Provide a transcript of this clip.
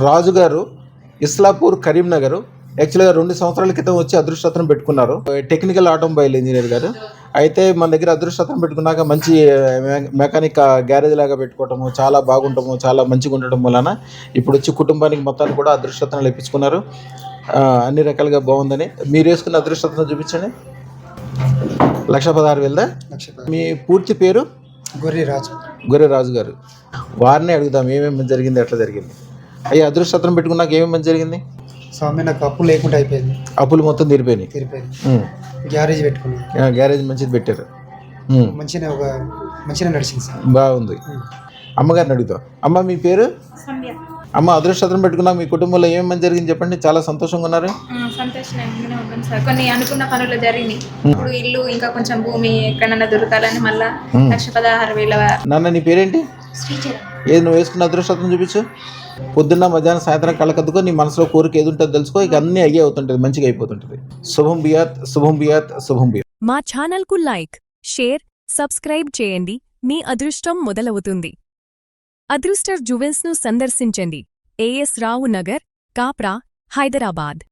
రాజు గారు ఇస్లాపూర్ కరీంనగర్ యాక్చువల్గా 2 సంవత్సరాల క్రితం వచ్చి అదృష్టరత్నం పెట్టుకున్నారు. టెక్నికల్ ఆటోమొబైల్ ఇంజనీర్ గారు. అయితే మన దగ్గర అదృష్టరత్నం పెట్టుకున్నాక మంచి మెకానిక్ గ్యారేజ్ లాగా పెట్టుకోవటము, చాలా బాగుండటము, చాలా మంచిగా ఉండటం వలన ఇప్పుడు వచ్చి కుటుంబానికి మొత్తానికి కూడా అదృష్టరత్నాలు ఇప్పించుకున్నారు. అన్ని రకాలుగా బాగుందని. మీరు వేసుకున్న అదృష్టరత్నం చూపించండి. 1,16,000. మీ పూర్తి పేరు? గొర్రెరాజు గారు. వారినే అడుగుదాం ఏమేమి జరిగింది, ఎట్లా జరిగింది. అయ్యా, అదృష్టరత్నం పెట్టుకున్నాక ఏమేమి జరిగింది? స్వామి, నాకు అప్పు లేకుండా అయిపోయింది. అప్పులు మొత్తం తీరిపోయినాయి. గ్యారేజ్ పెట్టుకున్నాను. గ్యారేజ్ మంచిది పెట్టారు. మంచిగా నడిచింది సార్. బాగుంది. అమ్మగారిని అడుగుతాం. అమ్మ, మీ పేరు? అమ్మ, అదృష్టరత్నం పెట్టుకున్నాక మీ కుటుంబంలో ఏమేమి జరిగింది చెప్పండి. చాలా సంతోషంగా ఉన్నారు. సంతోషంగానే ఉన్నాం సార్. కొన్ని అనుకున్న పనులు జరిగినాయి. ఇప్పుడు ఇల్లు ఇంకా కొంచెం భూమి ఎక్కడన్నా దొరకాలని మళ్ళా 1,16,000. నాన్న, నీ పేరేంటి? ఏది నువ్వు వేసుకున్న అదృష్టరత్నం చూపించు. పొద్దున్న, మధ్యాహ్నం, సాయంత్రం కళ్ళకద్దుకో. నీ మనసులో కోరిక ఏది ఉంటుందో తెలుసుకో. ఇక అన్నీ అయ్యే అవుతుంటుంది, మంచిగా అయిపోతుంటుంది. శుభం బియాత్, శుభం బియాత్, శుభం బియాత్. మా ఛానల్కు లైక్, షేర్, సబ్స్క్రైబ్ చేయండి. మీ అదృష్టం మొదలవుతుంది. అదృష్టర్ జ్యువెల్స్ను సందర్శించండి. AS రావు నగర్, కాప్రా, హైదరాబాద్.